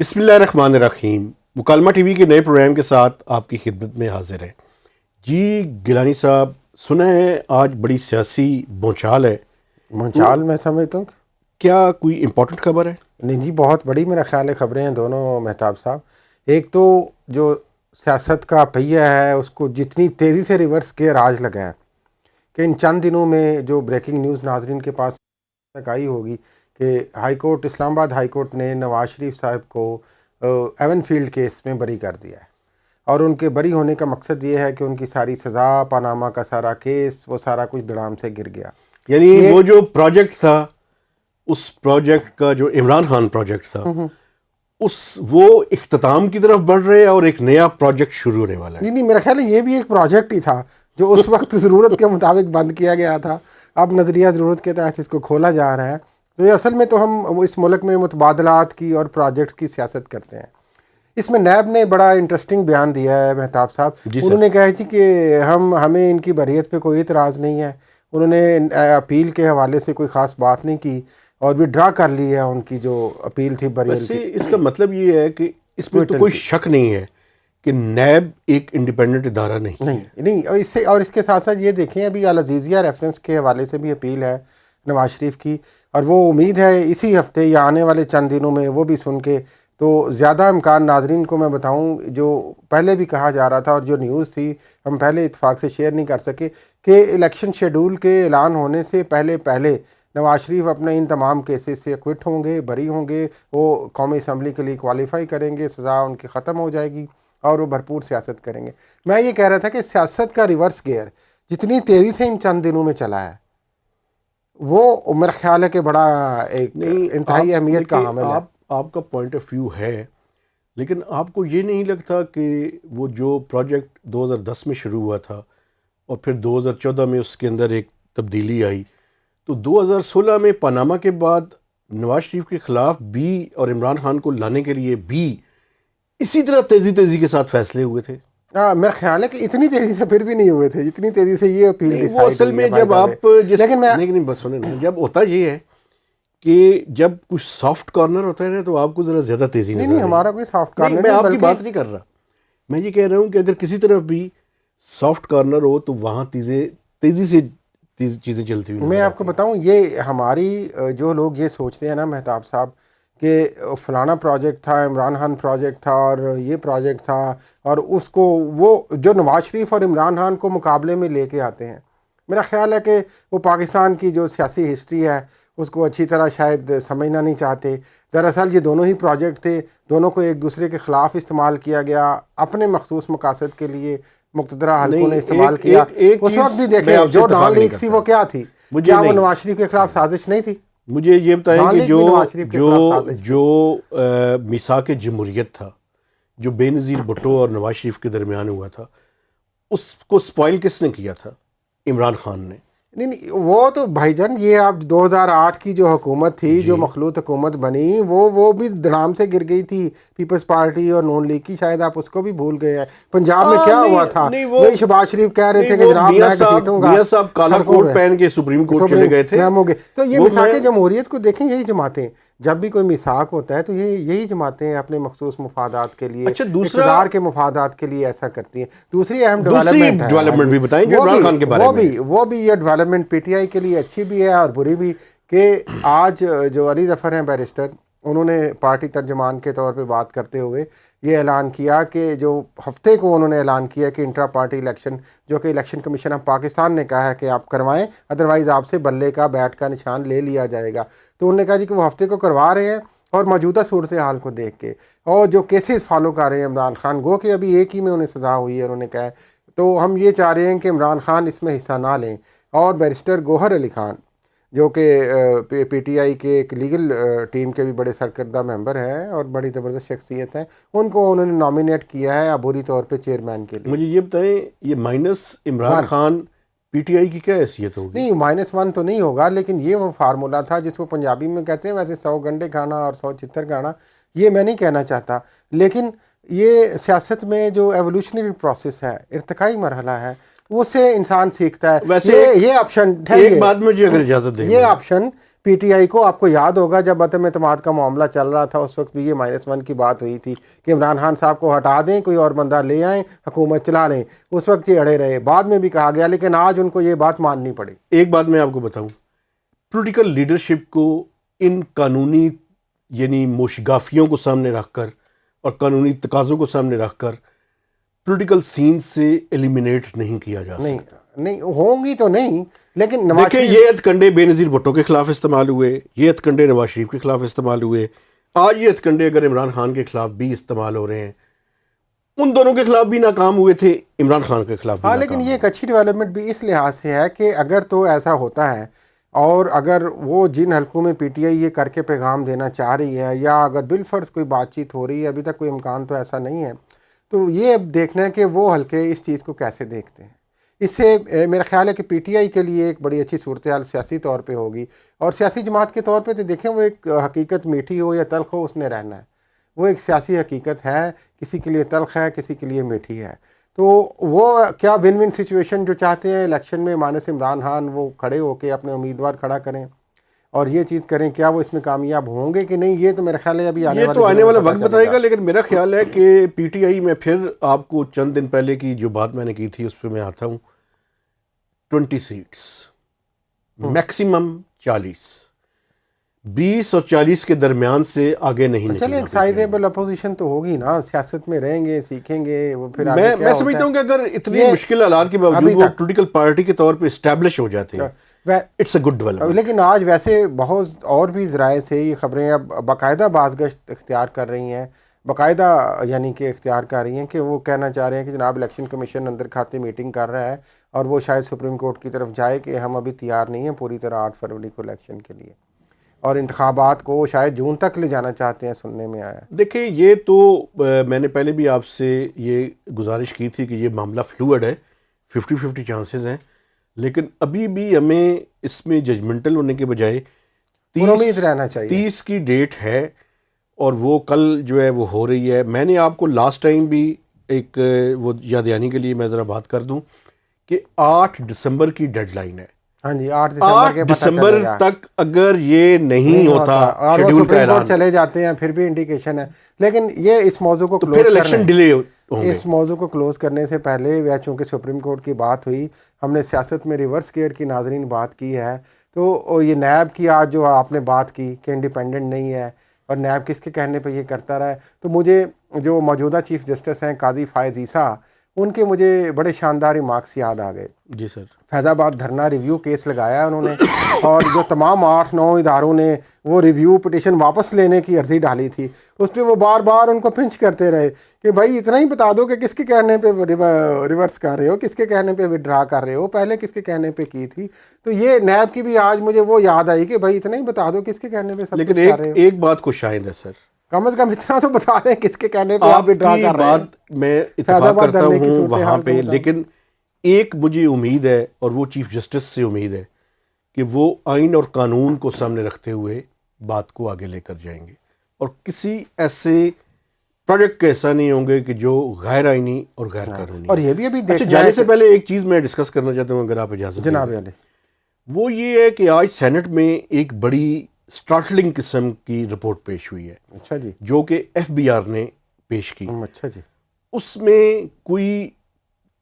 بسم اللہ الرحمن الرحیم. مکالمہ ٹی وی کے نئے پروگرام کے ساتھ آپ کی خدمت میں حاضر ہے. جی گیلانی صاحب، سنا ہے آج بڑی سیاسی بونچال ہے. بونچال میں سمجھتا ہوں کیا کوئی امپورٹنٹ خبر ہے؟ نہیں جی، بہت بڑی میرا خیال ہے خبریں ہیں دونوں مہتاب صاحب. ایک تو جو سیاست کا پہیہ ہے اس کو جتنی تیزی سے ریورس گیئر آج لگا ہے کہ ان چند دنوں میں جو بریکنگ نیوز ناظرین کے پاس تک آئی ہوگی کہ ہائی کورٹ، اسلام آباد ہائی کورٹ نے نواز شریف صاحب کو ایون فیلڈ کیس میں بری کر دیا ہے. اور ان کے بری ہونے کا مقصد یہ ہے کہ ان کی ساری سزا، پاناما کا سارا کیس، وہ سارا کچھ دڑام سے گر گیا. یعنی وہ جو پروجیکٹ تھا، اس پروجیکٹ کا جو عمران خان پروجیکٹ تھا، وہ اختتام کی طرف بڑھ رہے ہیں اور ایک نیا پروجیکٹ شروع ہونے والا ہے. نہیں، میرا خیال ہے یہ بھی ایک پروجیکٹ ہی تھا جو اس وقت ضرورت کے مطابق بند کیا گیا تھا. اب نظریہ ضرورت کے تحت اس کو کھولا جا رہا ہے. تو یہ اصل میں تو ہم اس ملک میں متبادلات کی اور پروجیکٹ کی سیاست کرتے ہیں. اس میں نیب نے بڑا انٹرسٹنگ بیان دیا ہے مہتاب صاحب. انہوں نے کہا جی کہ ہمیں ان کی بریت پہ کوئی اعتراض نہیں ہے. انہوں نے اپیل کے حوالے سے کوئی خاص بات نہیں کی اور بھی ڈرا کر لی ہے ان کی جو اپیل تھی بریل کی. اس کا مطلب یہ ہے کہ اس میں تو کوئی شک نہیں ہے کہ نیب ایک انڈیپینڈنٹ ادارہ نہیں. اور اس کے ساتھ ساتھ یہ دیکھیں، ابھی العزیزیہ ریفرنس کے حوالے سے بھی اپیل ہے نواز شریف کی، اور وہ امید ہے اسی ہفتے یا آنے والے چند دنوں میں وہ بھی سن کے تو زیادہ امکان. ناظرین کو میں بتاؤں جو پہلے بھی کہا جا رہا تھا اور جو نیوز تھی ہم پہلے اتفاق سے شیئر نہیں کر سکے کہ الیکشن شیڈول کے اعلان ہونے سے پہلے نواز شریف اپنے ان تمام کیسز سے کوئٹ ہوں گے، بری ہوں گے، وہ قومی اسمبلی کے لیے کوالیفائی کریں گے، سزا ان کی ختم ہو جائے گی اور وہ بھرپور سیاست کریں گے. میں یہ کہہ رہا تھا کہ سیاست کا ریورس گیئر جتنی تیزی سے ان چند دنوں میں چلا ہے وہ میرا خیال ہے کہ بڑا ایک انتہائی اہمیت کا حامل ہے. آپ کا پوائنٹ آف ویو ہے، لیکن آپ کو یہ نہیں لگتا کہ وہ جو پروجیکٹ 2010 میں شروع ہوا تھا اور پھر 2014 میں اس کے اندر ایک تبدیلی آئی، تو 2016 میں پاناما کے بعد نواز شریف کے خلاف بھی اور عمران خان کو لانے کے لیے بھی اسی طرح تیزی کے ساتھ فیصلے ہوئے تھے؟ میرا خیال ہے کہ اتنی تیزی سے پھر بھی نہیں ہوئے تھے جتنی تیزی سے یہ اپیل ڈیسائیڈ ہوئی ہے. اصل میں جب آپ لیکن بس سنیں نا، جب ہوتا یہ ہے کہ جب کچھ سافٹ کارنر ہوتا ہے نا تو آپ کو ذرا زیادہ تیزی نہیں ہمارا کوئی سافٹ کارنر میں آپ کی بات نہیں کر رہا. میں یہ کہہ رہا ہوں کہ اگر کسی طرف بھی سافٹ کارنر ہو تو وہاں تیزی سے چیزیں چلتی ہوئی. میں آپ کو بتاؤں، یہ ہماری جو لوگ یہ سوچتے ہیں نا مہتاب صاحب کہ فلانا پروجیکٹ تھا، عمران خان پروجیکٹ تھا اور یہ پروجیکٹ تھا، اور اس کو وہ جو نواز شریف اور عمران خان کو مقابلے میں لے کے آتے ہیں، میرا خیال ہے کہ وہ پاکستان کی جو سیاسی ہسٹری ہے اس کو اچھی طرح شاید سمجھنا نہیں چاہتے. دراصل یہ دونوں ہی پروجیکٹ تھے، دونوں کو ایک دوسرے کے خلاف استعمال کیا گیا، اپنے مخصوص مقاصد کے لیے مقتدرہ حلقوں نے استعمال کیا. اس وقت بھی دیکھیں جو ڈان لیک تھی وہ کیا تھی؟ کیا وہ نواز شریف کے خلاف سازش نہیں تھی؟ مجھے یہ بتائیں کہ جو میثاق جمہوریت تھا، جو بے نظیر بھٹو اور نواز شریف کے درمیان ہوا تھا، اس کو سپوائل کس نے کیا تھا؟ عمران خان نے. نہیں وہ تو بھائی جان، یہ آپ 2008 کی جو حکومت تھی، جو مخلوط حکومت بنی، وہ بھی دڑام سے گر گئی تھی. پیپلز پارٹی اور نون لیگ کی، شاید آپ اس کو بھی بھول گئے ہیں. پنجاب میں کیا ہوا تھا؟ وہی شہباز شریف کہہ رہے تھے کہ جناب میں گھسیٹوں گا. میاں صاحب کالا کوٹ پہن کے سپریم کورٹ چلے گئے تھے. تو یہ میثاق جمہوریت کو دیکھیں، یہی جماعتیں جب بھی کوئی میثاق ہوتا ہے تو یہی جماعتیں اپنے مخصوص مفادات کے لیے، اقتدار کے مفادات کے لیے ایسا کرتی ہیں. دوسری اہم ڈیولپمنٹ بھی بتائیں جو عمران خان کے بارے میں. وہ بھی یہ ڈیولپمنٹ پی ٹی آئی کے لیے اچھی بھی ہے اور بری بھی، کہ آج جو علی ظفر ہیں بیرسٹر، انہوں نے پارٹی ترجمان کے طور پہ بات کرتے ہوئے یہ اعلان کیا کہ جو ہفتے کو انہوں نے اعلان کیا کہ انٹرا پارٹی الیکشن، جو کہ الیکشن کمیشن آف پاکستان نے کہا ہے کہ آپ کروائیں، ادروائز آپ سے بلے کا بیٹ کا نشان لے لیا جائے گا. تو انہوں نے کہا جی کہ وہ ہفتے کو کروا رہے ہیں اور موجودہ صورتحال کو دیکھ کے اور جو کیسز فالو کر رہے ہیں عمران خان، گو کہ ابھی ایک ہی میں انہیں سزا ہوئی ہے، انہوں نے کہا ہے. تو ہم یہ چاہ رہے ہیں کہ عمران خان اس میں حصہ نہ لیں. اور بیرسٹر گوہر علی خان جو کہ پی ٹی آئی کے ایک لیگل ٹیم کے بھی بڑے سرکردہ ممبر ہیں اور بڑی زبردست شخصیت ہیں، ان کو انہوں نے نامینیٹ کیا ہے عبوری طور پہ چیئرمین کے لیے. مجھے یہ بتائیں، یہ minus Imran Khan P T I کی کیا حیثیت ہوگی؟ نہیں -1 تو نہیں ہوگا، لیکن یہ وہ فارمولا تھا جس کو پنجابی میں کہتے ہیں، ویسے 100 گنڈے کھانا اور 100 چتر کھانا، یہ میں نہیں کہنا چاہتا، لیکن یہ سیاست میں جو ایولیوشنری پروسیس ہے، ارتقائی مرحلہ ہے، اس سے انسان سیکھتا ہے. ویسے یہ آپشن ایک بات مجھے اگر اجازت دیں، یہ آپشن پی ٹی آئی کو، آپ کو یاد ہوگا جب عدم اعتماد کا معاملہ چل رہا تھا اس وقت بھی یہ -1 کی بات ہوئی تھی کہ عمران خان صاحب کو ہٹا دیں، کوئی اور بندہ لے آئیں، حکومت چلا لیں. اس وقت یہ اڑے رہے، بعد میں بھی کہا گیا، لیکن آج ان کو یہ بات ماننی پڑی. ایک بات میں آپ کو بتاؤں، پولیٹیکل لیڈرشپ کو ان قانونی یعنی موشگافیوں کو سامنے رکھ کر اور قانونی تقاضوں کو سامنے رکھ کر پولیٹیکل سین سے ایلیمینیٹ نہیں کیا جا سکتا. نہیں ہوں گی تو نہیں، لیکن دیکھیں یہ ہتھ کنڈے بے نظیر بھٹو کے خلاف استعمال ہوئے، یہ ہتھ کنڈے نواز شریف کے خلاف استعمال ہوئے، آج یہ ہتھ کنڈے اگر عمران خان کے خلاف بھی استعمال ہو رہے ہیں. ان دونوں کے خلاف بھی ناکام ہوئے تھے، عمران خان کے خلاف بھی ہاں، ناکام لیکن یہ ہوئے. ایک اچھی ڈیولپمنٹ بھی اس لحاظ سے ہے کہ اگر تو ایسا ہوتا ہے اور اگر وہ جن حلقوں میں پی ٹی آئی یہ کر کے پیغام دینا چاہ رہی ہے، یا اگر بالفرض کوئی بات چیت ہو رہی ہے، ابھی تک کوئی امکان تو ایسا نہیں ہے، تو یہ اب دیکھنا ہے کہ وہ حلقے اس چیز کو کیسے دیکھتے ہیں. اس سے میرا خیال ہے کہ پی ٹی آئی کے لیے ایک بڑی اچھی صورتحال سیاسی طور پہ ہوگی، اور سیاسی جماعت کے طور پہ تو دیکھیں وہ ایک حقیقت میٹھی ہو یا تلخ ہو، اس نے رہنا ہے. وہ ایک سیاسی حقیقت ہے، کسی کے لیے تلخ ہے، کسی کے لیے میٹھی ہے. تو وہ کیا ون ون سچویشن جو چاہتے ہیں الیکشن میں مانس عمران خان وہ کھڑے ہو کے اپنے امیدوار کھڑا کریں اور یہ چیز کریں، کیا وہ اس میں کامیاب ہوں گے کہ نہیں، یہ تو میرا خیال ہے ابھی یہ تو آنے والا وقت بتائے گا. لیکن میرا خیال ہے کہ پی ٹی آئی میں پھر آپ کو چند دن پہلے کی جو بات میں نے کی تھی اس پہ میں آتا ہوں. 20 سیٹس میکسیمم 40، 20 اور 40 کے درمیان سے آگے نہیں چلے. ایک سائزیبل اپوزیشن تو ہوگی نا، سیاست میں رہیں گے، سیکھیں گے، وہ پھر آگے کیا میں سمجھتا ہوں کہ اگر اتنی مشکل حالات کے باوجود وہ پولیٹیکل پارٹی کے طور پہ اسٹیبلش ہو جاتے ہیں، اٹس اے گڈ ڈیولپمنٹ. لیکن آج ویسے بہت اور بھی ذرائع سے یہ خبریں اب باقاعدہ بازگشت اختیار کر رہی ہیں، باقاعدہ یعنی کہ اختیار کر رہی ہیں کہ وہ کہنا چاہ رہے ہیں کہ جناب الیکشن کمیشن اندر کھاتے میٹنگ کر رہا ہے اور وہ شاید سپریم کورٹ کی طرف جائے کہ ہم ابھی تیار نہیں ہیں پوری طرح 8 فروری کو الیکشن کے لیے، اور انتخابات کو شاید جون تک لے جانا چاہتے ہیں، سننے میں آیا. دیکھیں یہ تو میں نے پہلے بھی آپ سے یہ گزارش کی تھی کہ یہ معاملہ فلوئڈ ہے، 50-50 چانسز ہیں، لیکن ابھی بھی ہمیں اس میں ججمنٹل ہونے کے بجائے امید رہنا چاہیے. 30 کی ڈیٹ ہے اور وہ کل جو ہے وہ ہو رہی ہے. میں نے آپ کو لاسٹ ٹائم بھی ایک وہ یاد دہانی کے لیے میں ذرا بات کر دوں کہ 8 دسمبر کی ڈیڈ لائن ہے. ہاں جی، 8 دسمبر تک اگر یہ نہیں ہوتا اور وہ سپریم کورٹ چلے جاتے ہیں پھر بھی انڈیکیشن ہے. لیکن یہ اس موضوع کو پھر الیکشن ڈیلے ہوں گے. اس موضوع کو کلوز کرنے سے پہلے چونکہ سپریم کورٹ کی بات ہوئی، ہم نے سیاست میں ریورس گیئر کی ناظرین بات کی ہے، تو یہ نیب کی آج جو آپ نے بات کی کہ انڈیپینڈنٹ نہیں ہے اور نیب کس کے کہنے پہ یہ کرتا رہا ہے، تو مجھے جو موجودہ چیف جسٹس ہیں قاضی فائز عیسیٰ، ان کے مجھے بڑے شاندار ریمارکس یاد آ گئے. جی سر. فیض آباد دھرنا ریویو کیس لگایا انہوں نے، اور جو تمام 8-9 اداروں نے وہ ریویو پٹیشن واپس لینے کی عرضی ڈالی تھی، اس پہ وہ بار بار ان کو پنچ کرتے رہے کہ بھائی اتنا ہی بتا دو کہ کس کے کہنے پہ ریورس کر رہے ہو، کس کے کہنے پہ وڈرا کر رہے ہو، پہلے کس کے کہنے پہ کی تھی. تو یہ نیب کی بھی آج مجھے وہ یاد آئی کہ بھائی اتنا ہی بتا دو کس کے کہنے پہ سب کچھ کر رہے ہو. ایک بات کو شاہد ہے سر، کم از کم اتنا تو بتا دیں کس کے کہنے پہ آپ وڈرا کر رہے ہیں. بات میں اتفاق کرتا ہوں وہاں پہ، لیکن ایک مجھے امید ہے اور وہ چیف جسٹس سے امید ہے کہ وہ آئین اور قانون کو سامنے رکھتے ہوئے بات کو آگے لے کر جائیں گے، اور کسی ایسے پروجیکٹ کے ایسا نہیں ہوں گے کہ جو غیر آئینی اور غیر قانونی. اور یہ بھی ابھی اچھا، جانے سے پہلے ایک چیز میں ڈسکس کرنا چاہتا ہوں اگر آپ اجازت جناب دیں. علی، وہ یہ ہے کہ آج سینٹ میں ایک بڑی سٹارٹلنگ قسم کی رپورٹ پیش ہوئی ہے. اچھا جی. جو کہ ایف بی آر نے پیش کی. اچھا جی. اس میں کوئی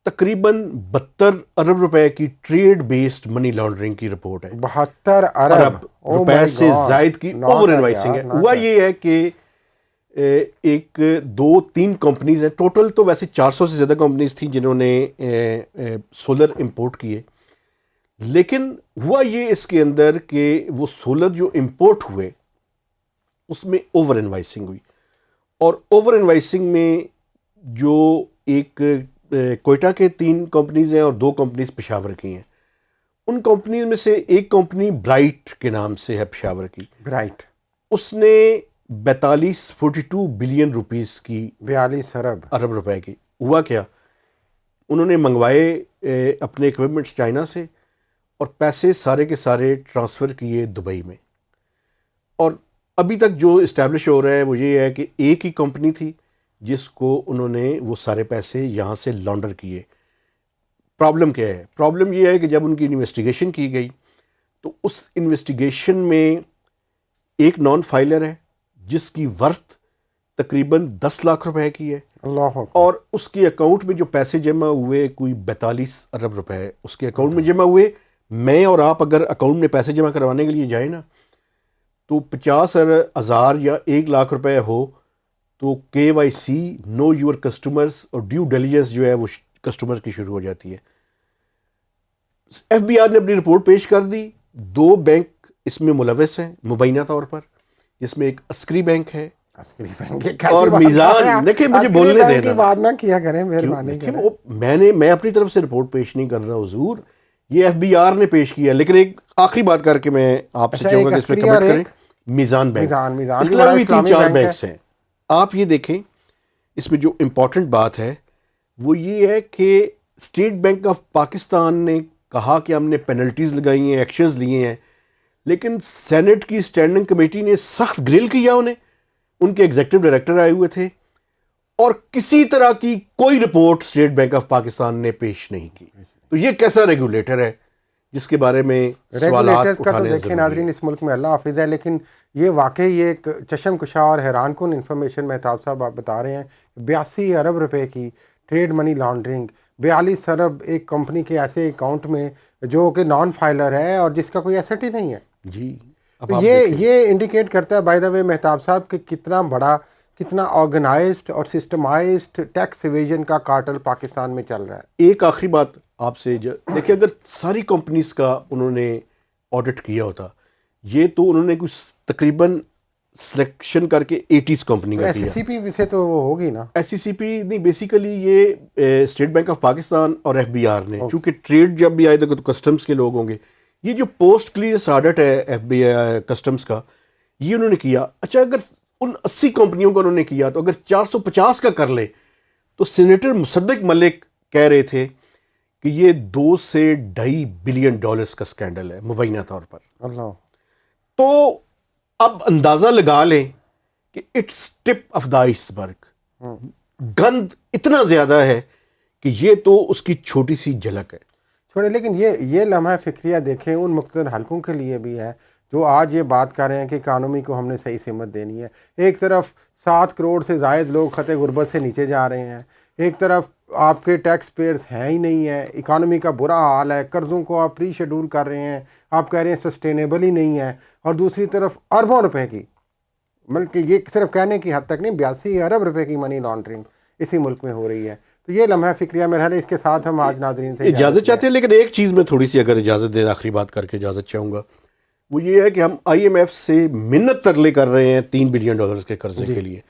تقریباً 72 ارب روپے کی ٹریڈ بیسڈ منی لانڈرنگ کی رپورٹ ہے. 72 ارب روپے سے زائد کی اوور انوائسنگ ہے. ہوا یہ ہے کہ ایک 2-3 کمپنیز ہیں، ٹوٹل تو ویسے 400 سے زیادہ کمپنیز تھیں جنہوں نے سولر امپورٹ کیے، لیکن ہوا یہ اس کے اندر کہ وہ سولر جو امپورٹ ہوئے اس میں اوور انوائسنگ ہوئی، اور اوور انوائسنگ میں جو ایک کوئٹہ کے 3 کمپنیز ہیں اور 2 کمپنیز پشاور کی ہیں. ان کمپنیز میں سے ایک کمپنی برائٹ کے نام سے ہے پشاور کی. برائٹ، اس نے 42 بلین روپیز کی 42 ارب روپے کی. ہوا کیا، انہوں نے منگوائے اپنے اکوپمنٹس چائنا سے اور پیسے سارے کے سارے ٹرانسفر کیے دبئی میں. اور ابھی تک جو اسٹیبلش ہو رہا ہے وہ یہ ہے کہ ایک ہی کمپنی تھی جس کو انہوں نے وہ سارے پیسے یہاں سے لانڈر کیے. پرابلم کیا ہے؟ پرابلم یہ ہے کہ جب ان کی انویسٹیگیشن کی گئی تو اس انویسٹیگیشن میں ایک نان فائلر ہے جس کی ورتھ تقریباً 10 لاکھ روپے کی ہے، اللہ اکبر. اور اس کے اکاؤنٹ میں جو پیسے جمع ہوئے کوئی 42 ارب روپے اس کے اکاؤنٹ میں جمع ہوئے. میں اور آپ اگر اکاؤنٹ میں پیسے جمع کروانے کے لیے جائیں نا تو 50,000 یا 1 لاکھ روپے ہو تو KYC نو یور کسٹمرز اور ڈیو ڈیلیجنس جو ہے وہ کسٹمر کی شروع ہو جاتی ہے. FBI نے اپنی رپورٹ پیش کر دی. 2 بینک اس میں ملوث ہیں مبینہ طور پر، جس میں ایک عسکری بینک ہے عسکری بینک کی کیسی اور بات کر رہے ہیں میزان. آپ؟ دیکھیں مجھے عسکری بولنے بینک کی دینا. بات نہ کیا کریں، مہربانی دیکھیں کریں. میں اپنی طرف سے رپورٹ پیش نہیں کر رہا حضور، یہ FBI نے پیش کیا. لیکن ایک آخری بات کر کے میں آپ سے اچھا، چاہوں ایک گا کہ اس پہ عسکری اور کمنٹ کریں. ایک میزان بینک، میزان اس بھی کے بڑا علاوہ بھی اسلامی 3-4 بینک ہے. بینکس ہیں. آپ یہ دیکھیں اس میں جو امپورٹنٹ بات ہے وہ یہ ہے کہ اسٹیٹ بینک آف پاکستان نے کہا کہ ہم نے پینلٹیز لگائی ہیں، ایکشنز لیے ہیں، لیکن سینٹ کی اسٹینڈنگ کمیٹی نے سخت گرل کیا انہیں. ان کے ایگزیکٹو ڈائریکٹر آئے ہوئے تھے اور کسی طرح کی کوئی report state bank of Pakistan نے پیش نہیں کی. تو یہ کیسا ریگولیٹر ہے جس کے بارے میں سوالات ریگولیٹرز کا تو اٹھانے دیکھیں ضروری ناظرین ہے. اس ملک میں اللہ حافظ ہے، لیکن یہ واقعی یہ ایک چشم کشا اور حیران کن انفارمیشن مہتاب صاحب آپ بتا رہے ہیں. 82 ارب روپے کی ٹریڈ منی لانڈرنگ، 42 ارب ایک کمپنی کے ایسے اکاؤنٹ میں جو کہ نان فائلر ہے اور جس کا کوئی ایسٹ ہی نہیں ہے. جی اب تو آپ یہ دیکھیں انڈیکیٹ کرتا ہے بائی دا وے مہتاب صاحب کہ کتنا بڑا، کتنا آرگنائزڈ اور سسٹمائزڈ ٹیکس ایویژن کا کارٹل پاکستان میں چل رہا ہے. ایک آخری بات آپ سے دیکھیں، اگر ساری کمپنیز کا انہوں نے آڈٹ کیا ہوتا، یہ تو انہوں نے کچھ تقریباً سلیکشن کر کے 80 کمپنی تو کا ایس کیا. سی پی سے تو وہ ہوگی نا. SCCP نہیں، بیسیکلی یہ اسٹیٹ بینک آف پاکستان اور FBI نے، چونکہ ٹریڈ جب بھی آئے تو کسٹمز کے لوگ ہوں گے. یہ جو پوسٹ کلیئرنس آڈٹ ہے FBI کسٹمز کا، یہ انہوں نے کیا. اچھا اگر ان 80 کمپنیوں کا انہوں نے کیا تو اگر 450 کا کر لے تو سینیٹر مصدق ملک کہہ رہے تھے کہ یہ $2 سے $2.5 بلین کا سکینڈل ہے مبینہ طور پر. اللہ. تو اب اندازہ لگا لیں کہ it's tip of the iceberg. گند اتنا زیادہ ہے کہ یہ تو اس کی چھوٹی سی جھلک ہے. چھوڑے، لیکن یہ لمحہ فکریہ دیکھیں ان مقتدر حلقوں کے لیے بھی ہے جو آج یہ بات کر رہے ہیں کہ اکانومی کو ہم نے صحیح سمت دینی ہے. ایک طرف 7 کروڑ سے زائد لوگ خط غربت سے نیچے جا رہے ہیں، ایک طرف آپ کے ٹیکس پیئرز ہیں ہی نہیں ہے، اکانومی کا برا حال ہے، قرضوں کو آپ پری شیڈول کر رہے ہیں، آپ کہہ رہے ہیں سسٹینیبل ہی نہیں ہے، اور دوسری طرف اربوں روپے کی، بلکہ یہ صرف کہنے کی حد تک نہیں، 82 ارب روپے کی منی لانڈرنگ اسی ملک میں ہو رہی ہے. تو یہ لمحہ فکریہ میرا ہے. اس کے ساتھ ہم آج ناظرین سے اجازت چاہتے ہیں، لیکن ایک چیز میں تھوڑی سی اگر اجازت دیں، آخری بات کر کے اجازت چاہوں گا، وہ یہ ہے کہ ہم IMF سے منت ترلے کر رہے ہیں $3 بلین کے قرضے کے لیے،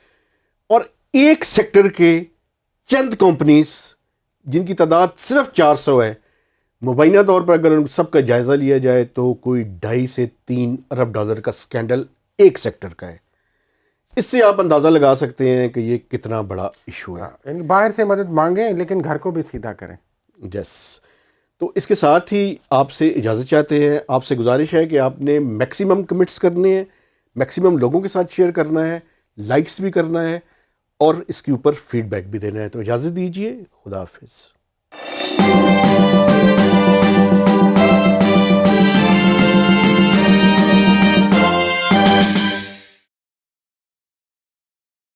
اور ایک سیکٹر کے چند کمپنیز جن کی تعداد صرف 400 ہے، مبینہ طور پر اگر ان سب کا جائزہ لیا جائے تو کوئی $2.5 سے $3 ارب کا سکینڈل ایک سیکٹر کا ہے. اس سے آپ اندازہ لگا سکتے ہیں کہ یہ کتنا بڑا ایشو ہے. یعنی باہر سے مدد مانگیں لیکن گھر کو بھی سیدھا کریں. یس. تو اس کے ساتھ ہی آپ سے اجازت چاہتے ہیں. آپ سے گزارش ہے کہ آپ نے میکسیمم کمنٹس کرنے ہیں، میکسیمم لوگوں کے ساتھ شیئر کرنا ہے، لائکس بھی کرنا ہے، اور اس کے اوپر فیڈ بیک بھی دینا ہے. تو اجازت دیجیے، خدا حافظ.